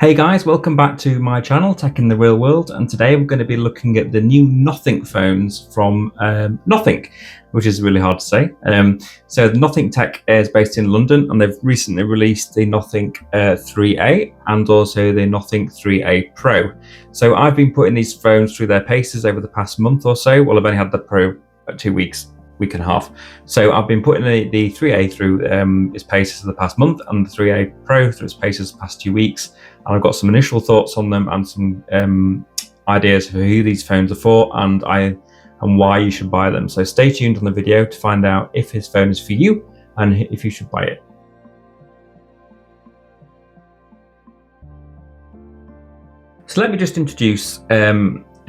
Hey guys, welcome back to my channel, Tech in the Real World, and today we're going to be looking at the new Nothing phones from Nothing, which is really hard to say. So Nothing Tech is based in London, and they've recently released the Nothing 3A and also the Nothing 3A Pro. So I've been putting these phones through their paces over the past month or so. Well, I've only had the Pro 2 weeks. Week and a half. So I've been putting the 3A through its paces for the past month and the 3A Pro through its paces the past 2 weeks. And I've got some initial thoughts on them and some ideas for who these phones are for and why you should buy them. So stay tuned on the video to find out if his phone is for you and if you should buy it. So let me just introduce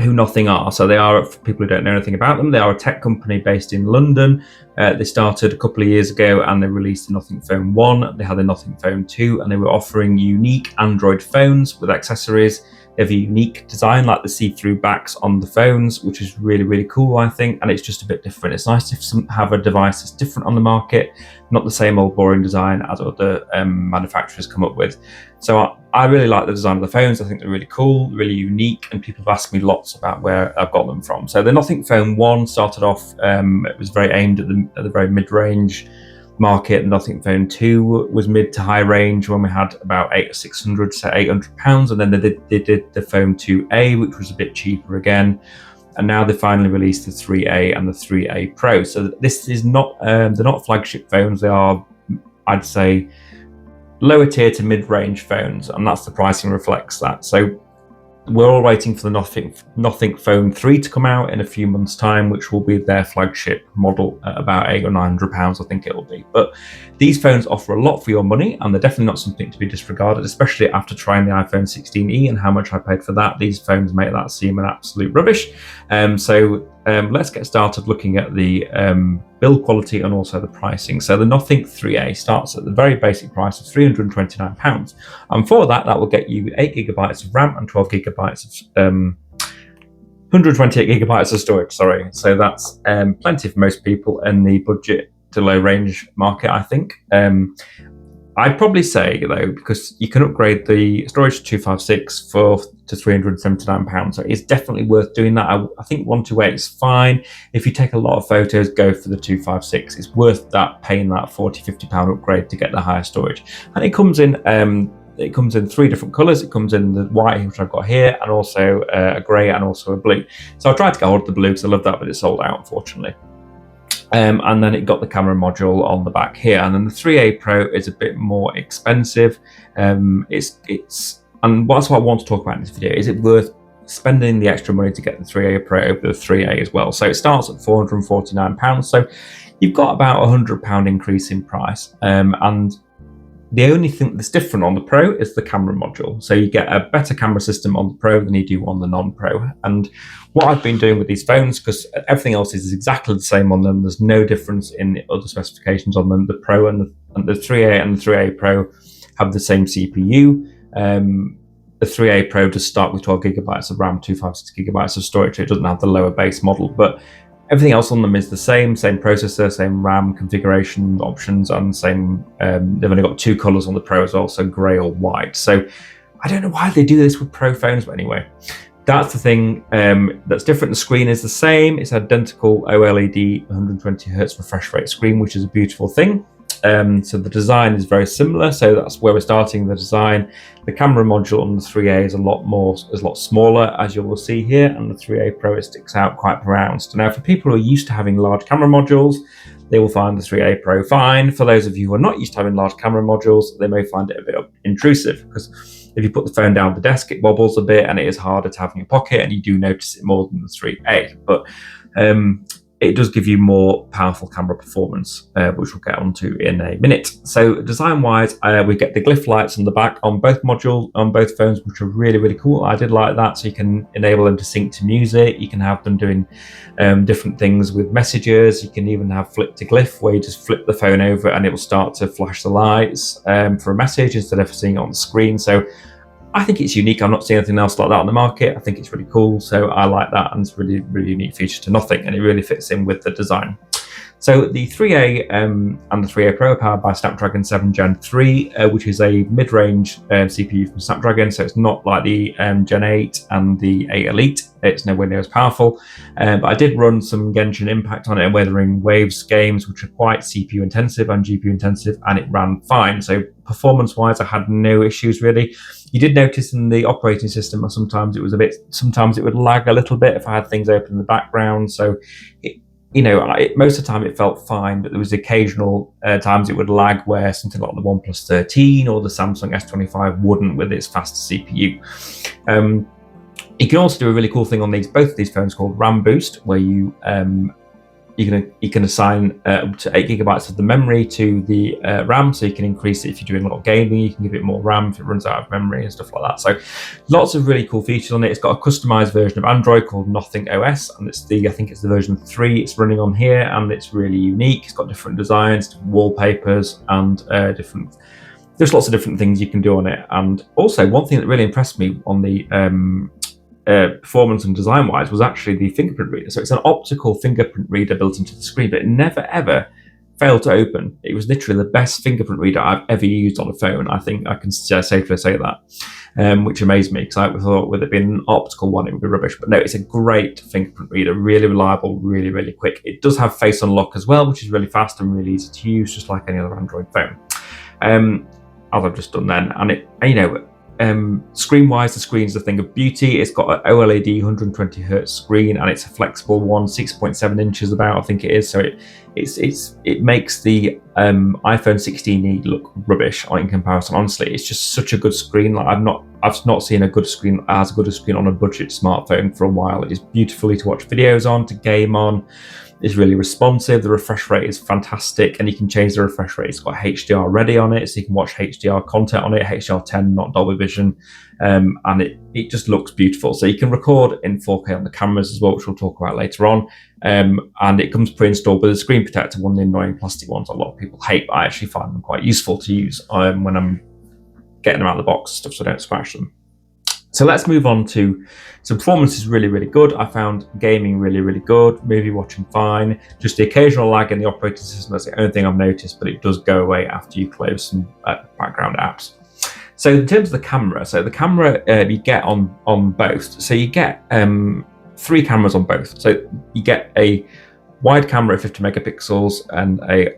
who Nothing are. So they are, for people who don't know anything about them, they are a tech company based in London. They started a couple of years ago and they released the Nothing Phone 1, they had the Nothing Phone 2, and they were offering unique Android phones with accessories. They have a unique design like the see-through backs on the phones, which is really, really cool, I think, and it's just a bit different. It's nice to have a device that's different on the market, not the same old boring design as other manufacturers come up with. So I really like the design of the phones. I think they're really cool, really unique, and people have asked me lots about where I've got them from. So the Nothing Phone 1 started off, it was very aimed at the very mid-range market. The Nothing Phone 2 was mid to high range when we had about £600 to £800, and then they did the Phone 2A, which was a bit cheaper again, and now they finally released the 3A and the 3A Pro. So this is not they're not flagship phones. They are, I'd say, lower tier to mid-range phones, and that's the pricing reflects that. So we're all waiting for the Nothing Phone 3 to come out in a few months' time, which will be their flagship model at about £800 or £900, I think it'll be. But these phones offer a lot for your money, and they're definitely not something to be disregarded, especially after trying the iPhone 16e and how much I paid for that. These phones make that seem an absolute rubbish. Let's get started looking at the build quality and also the pricing. So the Nothing 3A starts at the very basic price of £329, and for that will get you 8GB of RAM and 12GB of 128GB of storage. Sorry, so that's plenty for most people in the budget to low range market, I think. I'd probably say, though, because you can upgrade the storage to 256 to £379, so it's definitely worth doing that. I think 128 is fine. If you take a lot of photos, go for the 256. It's worth that, paying that £40–50 upgrade to get the higher storage. And it comes in 3 different colours. It comes in the white, which I've got here, and also a grey and also a blue. So I tried to get hold of the blue because I love that, but it's sold out, unfortunately. And then it got the camera module on the back here, and then the 3A Pro is a bit more expensive. And that's what I want to talk about in this video. Is it worth spending the extra money to get the 3A Pro over the 3A as well? So it starts at £449, so you've got about £100 increase in price, and the only thing that's different on the Pro is the camera module. So you get a better camera system on the Pro than you do on the non-Pro. And what I've been doing with these phones, because everything else is exactly the same on them, there's no difference in the other specifications on them. The Pro and the 3A and the 3A Pro have the same CPU. The 3A Pro does start with 12GB of RAM, 256GB of storage, so it doesn't have the lower base model. But everything else on them is the same processor, same RAM configuration options, and same. They've only got 2 colours on the Pro as well, so grey or white. So I don't know why they do this with Pro phones, but anyway, that's the thing that's different. The screen is the same. It's identical OLED 120Hz refresh rate screen, which is a beautiful thing. So the design is very similar, so that's where we're starting the design. The camera module on the 3A is a lot smaller, as you will see here, and the 3A Pro sticks out quite pronounced. Now, for people who are used to having large camera modules, they will find the 3A Pro fine. For those of you who are not used to having large camera modules, they may find it a bit intrusive, because if you put the phone down the desk, it wobbles a bit and it is harder to have in your pocket, and you do notice it more than the 3A. But it does give you more powerful camera performance, which we'll get onto in a minute. So design-wise, we get the Glyph lights on the back on both modules, on both phones, which are really, really cool. I did like that. So you can enable them to sync to music. You can have them doing different things with messages. You can even have flip to Glyph, where you just flip the phone over and it will start to flash the lights for a message instead of seeing it on the screen. So I think it's unique. I'm not seeing anything else like that on the market. I think it's really cool. So I like that, and it's really, really unique feature to Nothing, and it really fits in with the design. So the 3A and the 3A Pro are powered by Snapdragon 7 Gen 3, which is a mid-range CPU from Snapdragon. So it's not like the Gen 8 and the 8 Elite. It's nowhere near as powerful. But I did run some Genshin Impact on it and Wuthering Waves games, which are quite CPU intensive and GPU intensive, and it ran fine. So performance-wise, I had no issues really. You did notice in the operating system, sometimes it would lag a little bit if I had things open in the background. So, most of the time it felt fine, but there was occasional times it would lag where something like the OnePlus 13 or the Samsung S25 wouldn't with its faster CPU. You can also do a really cool thing on both of these phones called RAM Boost, where you can assign up to 8 gigabytes of the memory to the RAM, so you can increase it if you're doing a lot of gaming. You can give it more RAM if it runs out of memory and stuff like that. So lots of really cool features on it. It's got a customized version of Android called Nothing OS, and I think it's the version 3 it's running on here, and it's really unique. It's got different designs, different wallpapers, and there's lots of different things you can do on it. And also, one thing that really impressed me on the performance and design wise was actually the fingerprint reader. So it's an optical fingerprint reader built into the screen, but it never ever failed to open. It was literally the best fingerprint reader I've ever used on a phone. I think I can safely say that, which amazed me, because I thought with it being an optical one it would be rubbish. But no, it's a great fingerprint reader, really reliable, really, really quick. It does have face unlock as well, which is really fast and really easy to use, just like any other Android phone. As I've just done then, and screen wise, the screen's a thing of beauty. It's got an OLED 120 Hz screen, and it's a flexible one, 6.7 inches about, I think it is. So it makes the iPhone 16e look rubbish in comparison. Honestly, it's just such a good screen. Like I've not seen a good screen as good a screen on a budget smartphone for a while. It is beautifully to watch videos on, to game on. It's really responsive. The refresh rate is fantastic, and you can change the refresh rate. It's got HDR ready on it, so you can watch HDR content on it, HDR10, not Dolby Vision, and it just looks beautiful. So you can record in 4K on the cameras as well, which we'll talk about later on. And it comes pre-installed with a screen protector, one of the annoying plastic ones a lot of people hate, but I actually find them quite useful to use when I'm getting them out of the box and stuff, so I don't scratch them. So let's move on to, so performance is really, really good. I found gaming really, really good, movie watching fine. Just the occasional lag in the operating system, that's the only thing I've noticed, but it does go away after you close some background apps. So in terms of the camera, you get on both. So you get 3 cameras on both. So you get a wide camera at 50 megapixels and a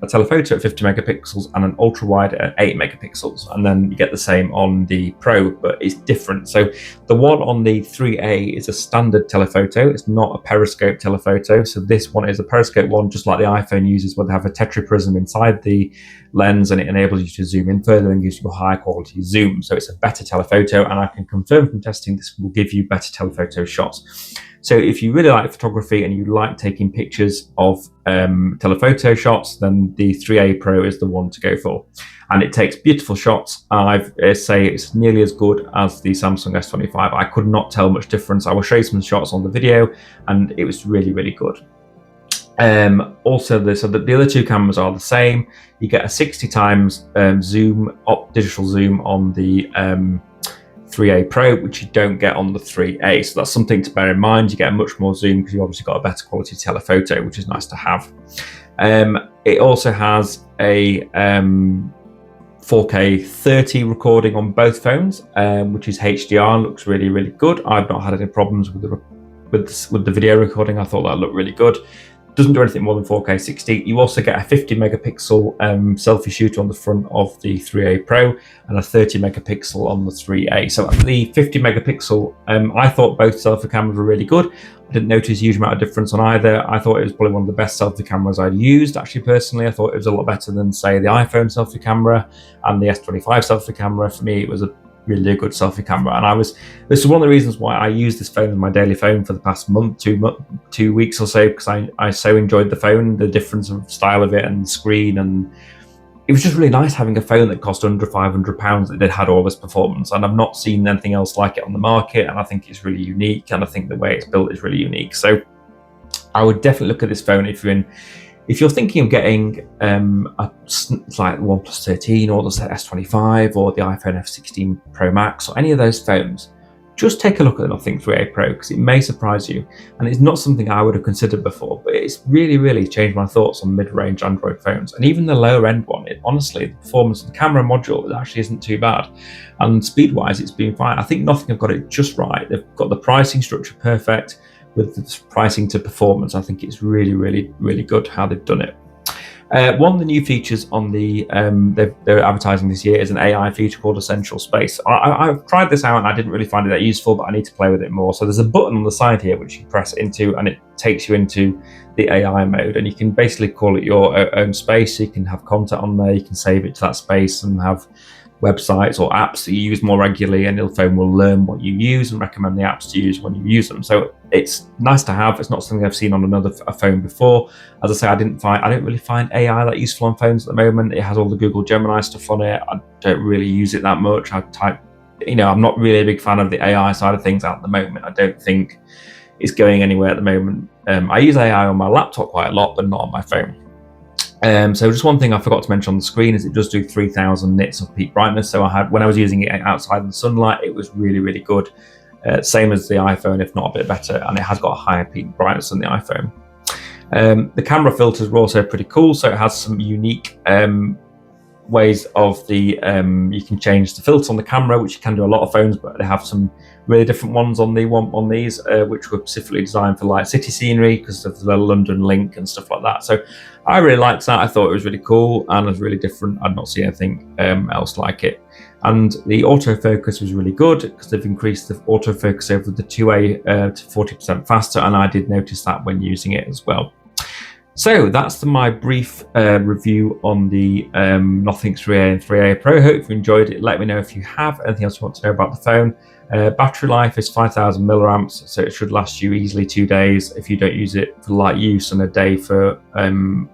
telephoto at 50 megapixels and an ultra wide at 8 megapixels. And then you get the same on the Pro, but it's different. So the one on the 3A is a standard telephoto. It's not a periscope telephoto. So this one is a periscope one, just like the iPhone uses, where they have a tetraprism inside the lens, and it enables you to zoom in further and gives you a higher quality zoom. So it's a better telephoto, and I can confirm from testing this will give you better telephoto shots. So if you really like photography and you like taking pictures of telephoto shots, then the 3A Pro is the one to go for. And it takes beautiful shots. I say it's nearly as good as the Samsung S25. I could not tell much difference. I will show you some shots on the video, and it was really, really good. Also, the other 2 cameras are the same. You get a 60 times zoom, digital zoom on the 3A Pro, which you don't get on the 3A. So that's something to bear in mind. You get a much more zoom because you've obviously got a better quality telephoto, which is nice to have. It also has a 4K 30 recording on both phones, which is HDR, looks really, really good. I've not had any problems with the video recording. I thought that looked really good. Doesn't do anything more than 4K 60. You also get a 50 megapixel selfie shooter on the front of the 3A Pro and a 30 megapixel on the 3A. So the 50 megapixel, I thought both selfie cameras were really good. I didn't notice a huge amount of difference on either. I thought it was probably one of the best selfie cameras I'd used. Actually, personally, I thought it was a lot better than, say, the iPhone selfie camera and the S25 selfie camera. For me, it was a really good selfie camera, and this is one of the reasons why I use this phone as my daily phone for the past month, 2 weeks or so, because I so enjoyed the phone, the difference of style of it and the screen, and it was just really nice having a phone that cost under £500 that had all this performance. And I've not seen anything else like it on the market, and I think it's really unique, and I think the way it's built is really unique. So I would definitely look at this phone if you're thinking of getting like the OnePlus 13 or the S25 or the iPhone F16 Pro Max or any of those phones. just take a look at the Nothing 3A Pro, because it may surprise you. And it's not something I would have considered before, but it's really changed my thoughts on mid-range Android phones. And even the lower end one, honestly, the performance of the camera module actually isn't too bad. And speed-wise, it's been fine. I think Nothing have got it just right. They've got the pricing structure perfect with the pricing to performance. I think it's really good how they've done it. One of the new features on the they're advertising this year is an AI feature called Essential Space. I've tried this out and I didn't really find it that useful, but I need to play with it more. So there's a button on the side here which you press into and it takes you into the AI mode, and you can basically call it your own space. You can have content on there, you can save it to that space and have websites or apps that you use more regularly, and your phone will learn what you use and recommend the apps to use when you use them. So it's nice to have. It's not something I've seen on another phone before. As I say, I don't really find AI that useful on phones at the moment. It has all the Google Gemini stuff on it. I don't really use it that much. I'm not really a big fan of the AI side of things at the moment. I don't think it's going anywhere at the moment. I use AI on my laptop quite a lot, but not on my phone. So just one thing I forgot to mention on the screen is it does do 3000 nits of peak brightness. So when I was using it outside in the sunlight, it was really good. Same as the iPhone, if not a bit better, and it has got a higher peak brightness than the iPhone. The camera filters were also pretty cool. So it has some unique ways of you can change the filter on the camera, which you can do a lot of phones, but they have some really different ones on these, which were specifically designed for like city scenery because of the London link and stuff like that. So I really liked that. I thought it was really cool and it was really different. I'd not seen anything else like it. And the autofocus was really good because they've increased the autofocus over the 2A to 40% faster, and I did notice that when using it as well. So that's my brief review on the Nothing 3A and 3A Pro. Hope you enjoyed it. Let me know if you have anything else you want to know about the phone. Battery life is 5000 milliamps, so it should last you easily 2 days if you don't use it for light use, and a day for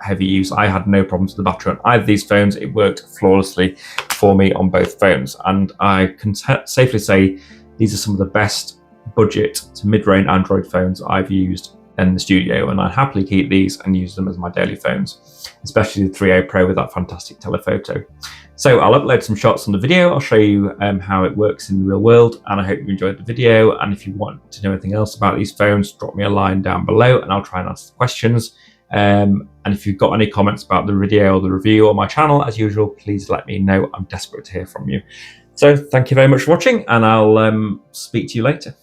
heavy use. I had no problems with the battery on either of these phones. It worked flawlessly for me on both phones, and I can safely say these are some of the best budget to mid-range Android phones I've used in the studio, and I'd happily keep these and use them as my daily phones, especially the 3A Pro with that fantastic telephoto. So I'll upload some shots on the video. I'll show you how it works in the real world, and I hope you enjoyed the video. And if you want to know anything else about these phones, drop me a line down below and I'll try and answer the questions. And if you've got any comments about the video or the review on my channel, as usual, please let me know. I'm desperate to hear from you. So thank you very much for watching, and I'll speak to you later.